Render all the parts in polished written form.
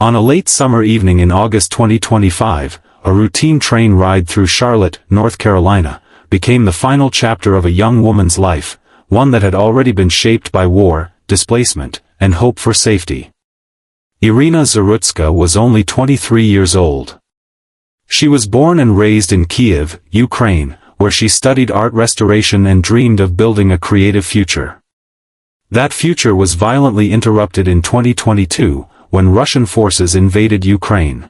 On a late summer evening in August 2025, a routine train ride through Charlotte, North Carolina, became the final chapter of a young woman's life, one that had already been shaped by war, displacement, and hope for safety. Irina Zarutska was only 23 years old. She was born and raised in Kyiv, Ukraine, where she studied art restoration and dreamed of building a creative future. That future was violently interrupted in 2022, when Russian forces invaded Ukraine.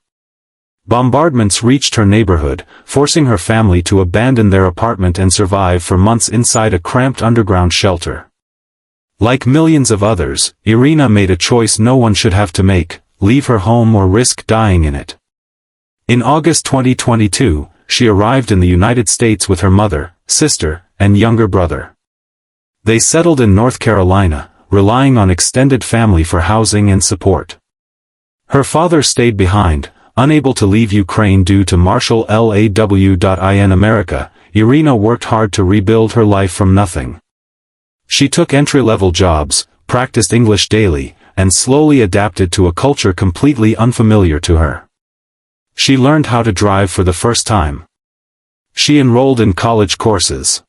Bombardments reached her neighborhood, forcing her family to abandon their apartment and survive for months inside a cramped underground shelter. Like millions of others, Irina made a choice no one should have to make: leave her home or risk dying in it. In August 2022, she arrived in the United States with her mother, sister, and younger brother. They settled in North Carolina, relying on extended family for housing and support. Her father stayed behind, unable to leave Ukraine due to martial law. In America, Irina worked hard to rebuild her life from nothing. She took entry-level jobs, practiced English daily, and slowly adapted to a culture completely unfamiliar to her. She learned how to drive for the first time. She enrolled in college courses.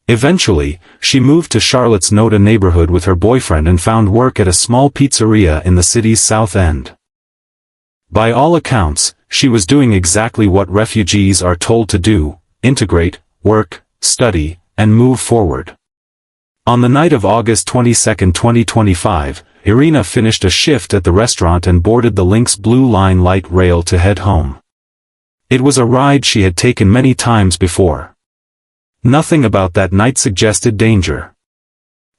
Eventually, she moved to Charlotte's Noda neighborhood with her boyfriend and found work at a small pizzeria in the city's South End. By all accounts, she was doing exactly what refugees are told to do: integrate, work, study, and move forward. On the night of August 22, 2025, Irina finished a shift at the restaurant and boarded the Lynx Blue Line light rail to head home. It was a ride she had taken many times before. Nothing about that night suggested danger.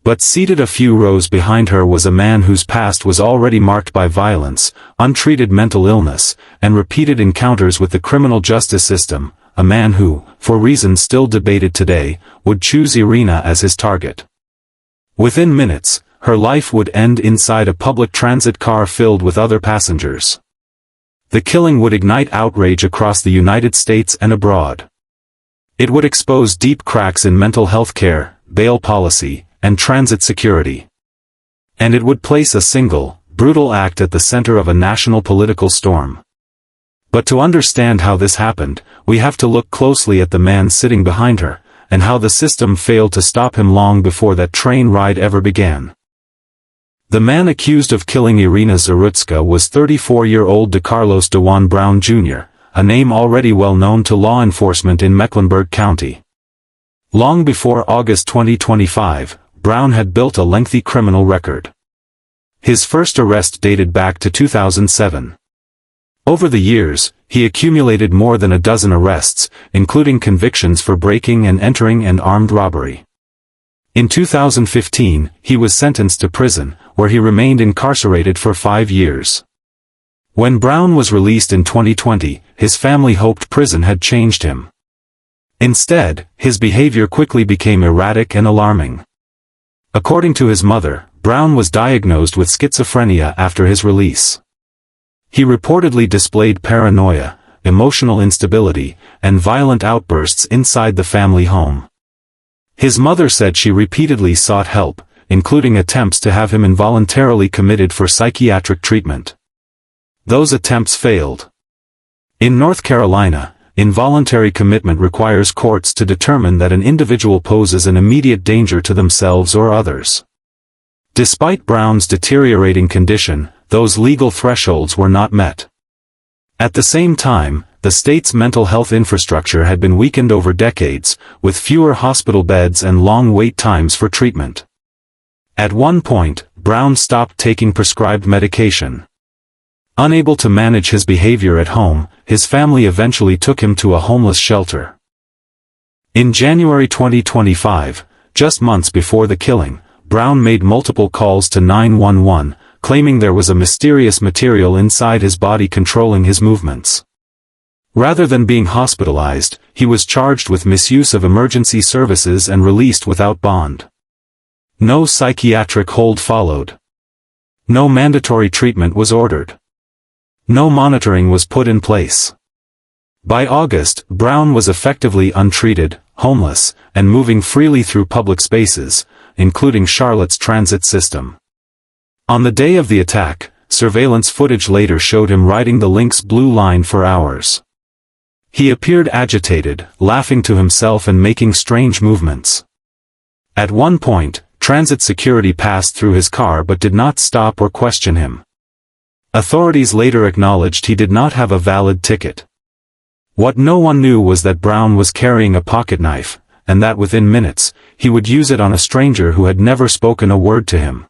But seated a few rows behind her was a man whose past was already marked by violence, untreated mental illness, and repeated encounters with the criminal justice system, a man who, for reasons still debated today, would choose Irina as his target. Within minutes, her life would end inside a public transit car filled with other passengers. The killing would ignite outrage across the United States and abroad. It would expose deep cracks in mental health care, bail policy, and transit security. And it would place a single, brutal act at the center of a national political storm. But to understand how this happened, we have to look closely at the man sitting behind her, and how the system failed to stop him long before that train ride ever began. The man accused of killing Irina Zarutska was 34-year-old DeCarlos DeJuan Brown Jr., a name already well known to law enforcement in Mecklenburg County. Long before August 2025, Brown had built a lengthy criminal record. His first arrest dated back to 2007. Over the years, he accumulated more than a dozen arrests, including convictions for breaking and entering and armed robbery. In 2015, he was sentenced to prison, where he remained incarcerated for 5 years. When Brown was released in 2020, his family hoped prison had changed him. Instead, his behavior quickly became erratic and alarming. According to his mother, Brown was diagnosed with schizophrenia after his release. He reportedly displayed paranoia, emotional instability, and violent outbursts inside the family home. His mother said she repeatedly sought help, including attempts to have him involuntarily committed for psychiatric treatment. Those attempts failed. In North Carolina, involuntary commitment requires courts to determine that an individual poses an immediate danger to themselves or others. Despite Brown's deteriorating condition, those legal thresholds were not met. At the same time, the state's mental health infrastructure had been weakened over decades, with fewer hospital beds and long wait times for treatment. At one point, Brown stopped taking prescribed medication. Unable to manage his behavior at home, his family eventually took him to a homeless shelter. In January 2025, just months before the killing, Brown made multiple calls to 911, claiming there was a mysterious material inside his body controlling his movements. Rather than being hospitalized, he was charged with misuse of emergency services and released without bond. No psychiatric hold followed. No mandatory treatment was ordered. No monitoring was put in place. By August, Brown was effectively untreated, homeless, and moving freely through public spaces, including Charlotte's transit system. On the day of the attack, surveillance footage later showed him riding the Lynx Blue Line for hours. He appeared agitated, laughing to himself and making strange movements. At one point, transit security passed through his car but did not stop or question him. Authorities later acknowledged he did not have a valid ticket. What no one knew was that Brown was carrying a pocketknife, and that within minutes, he would use it on a stranger who had never spoken a word to him.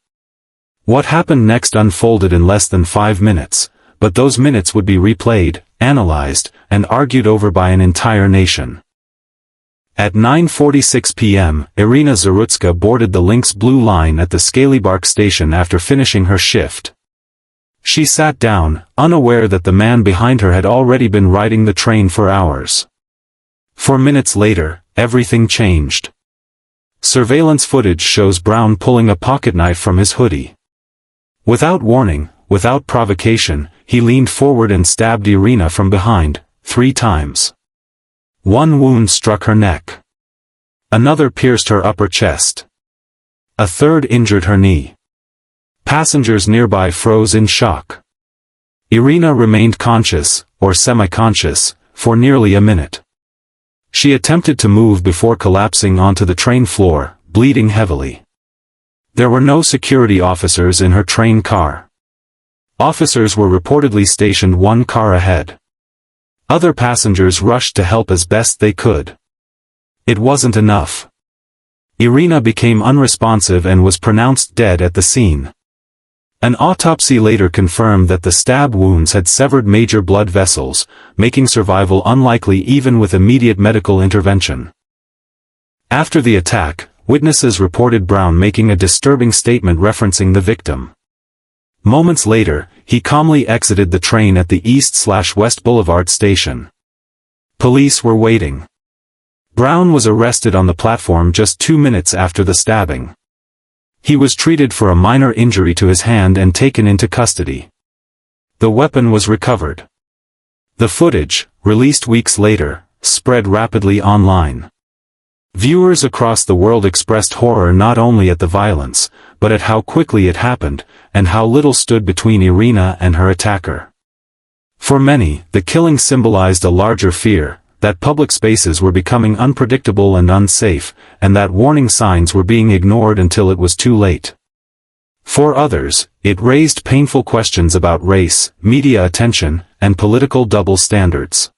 What happened next unfolded in less than 5 minutes, but those minutes would be replayed, analyzed, and argued over by an entire nation. At 9:46 p.m., Irina Zarutska boarded the Lynx Blue Line at the Skaleybark station after finishing her shift. She sat down, unaware that the man behind her had already been riding the train for hours. 4 minutes later, everything changed. Surveillance footage shows Brown pulling a pocketknife from his hoodie. Without warning, without provocation, he leaned forward and stabbed Irina from behind, 3 times. One wound struck her neck. Another pierced her upper chest. A third injured her knee. Passengers nearby froze in shock. Irina remained conscious, or semi-conscious, for nearly a minute. She attempted to move before collapsing onto the train floor, bleeding heavily. There were no security officers in her train car. Officers were reportedly stationed 1 car ahead. Other passengers rushed to help as best they could. It wasn't enough. Irina became unresponsive and was pronounced dead at the scene. An autopsy later confirmed that the stab wounds had severed major blood vessels, making survival unlikely even with immediate medical intervention. After the attack, witnesses reported Brown making a disturbing statement referencing the victim. Moments later, he calmly exited the train at the East/West Boulevard station. Police were waiting. Brown was arrested on the platform just 2 minutes after the stabbing. He was treated for a minor injury to his hand and taken into custody. The weapon was recovered. The footage, released weeks later, spread rapidly online. Viewers across the world expressed horror not only at the violence, but at how quickly it happened, and how little stood between Irina and her attacker. For many, the killing symbolized a larger fear, that public spaces were becoming unpredictable and unsafe, and that warning signs were being ignored until it was too late. For others, it raised painful questions about race, media attention, and political double standards.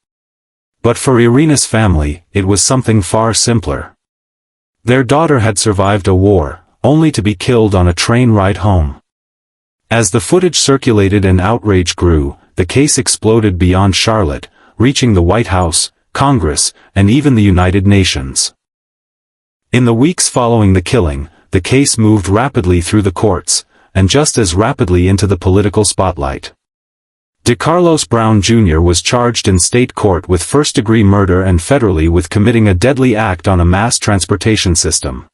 But for Irina's family, it was something far simpler. Their daughter had survived a war, only to be killed on a train ride home. As the footage circulated and outrage grew, the case exploded beyond Charlotte, reaching the White House, Congress, and even the United Nations. In the weeks following the killing, the case moved rapidly through the courts, and just as rapidly into the political spotlight. DeCarlos Brown Jr. was charged in state court with first-degree murder and federally with committing a deadly act on a mass transportation system.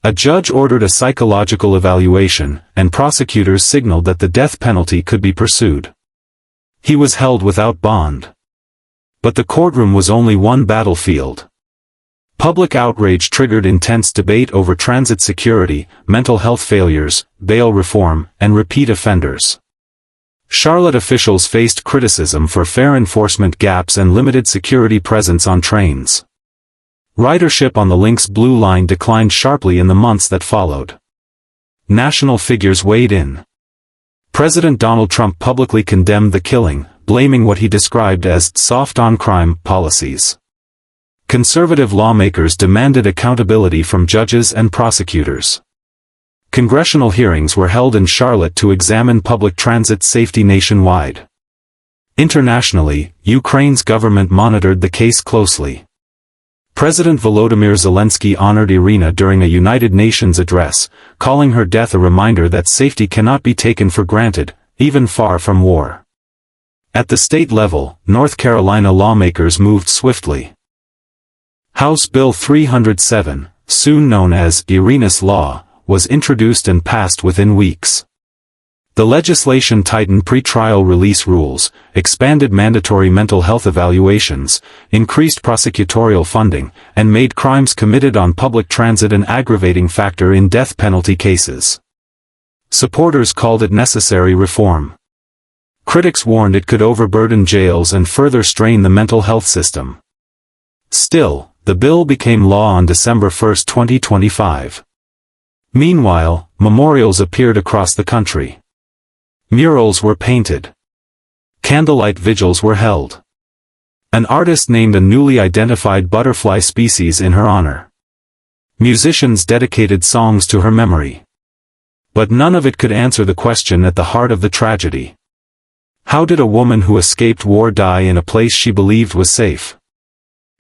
A judge ordered a psychological evaluation, and prosecutors signaled that the death penalty could be pursued. He was held without bond. But the courtroom was only one battlefield. Public outrage triggered intense debate over transit security, mental health failures, bail reform, and repeat offenders. Charlotte officials faced criticism for fare enforcement gaps and limited security presence on trains. Ridership on the Lynx Blue Line declined sharply in the months that followed. National figures weighed in. President Donald Trump publicly condemned the killing, blaming what he described as soft-on-crime policies. Conservative lawmakers demanded accountability from judges and prosecutors. Congressional hearings were held in Charlotte to examine public transit safety nationwide. Internationally, Ukraine's government monitored the case closely. President Volodymyr Zelensky honored Irina during a United Nations address, calling her death a reminder that safety cannot be taken for granted, even far from war. At the state level, North Carolina lawmakers moved swiftly. House Bill 307, soon known as Irina's Law, was introduced and passed within weeks. The legislation tightened pretrial release rules, expanded mandatory mental health evaluations, increased prosecutorial funding, and made crimes committed on public transit an aggravating factor in death penalty cases. Supporters called it necessary reform. Critics warned it could overburden jails and further strain the mental health system. Still, the bill became law on December 1, 2025. Meanwhile, memorials appeared across the country. Murals were painted. Candlelight vigils were held. An artist named a newly identified butterfly species in her honor. Musicians dedicated songs to her memory. But none of it could answer the question at the heart of the tragedy. How did a woman who escaped war die in a place she believed was safe?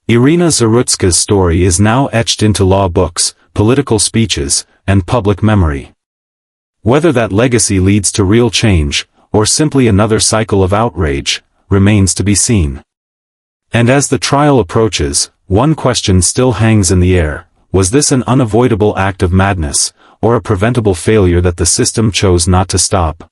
Irina Zarutska's story is now etched into law books, political speeches, and public memory. Whether that legacy leads to real change, or simply another cycle of outrage, remains to be seen. And as the trial approaches, one question still hangs in the air: was this an unavoidable act of madness, or a preventable failure that the system chose not to stop?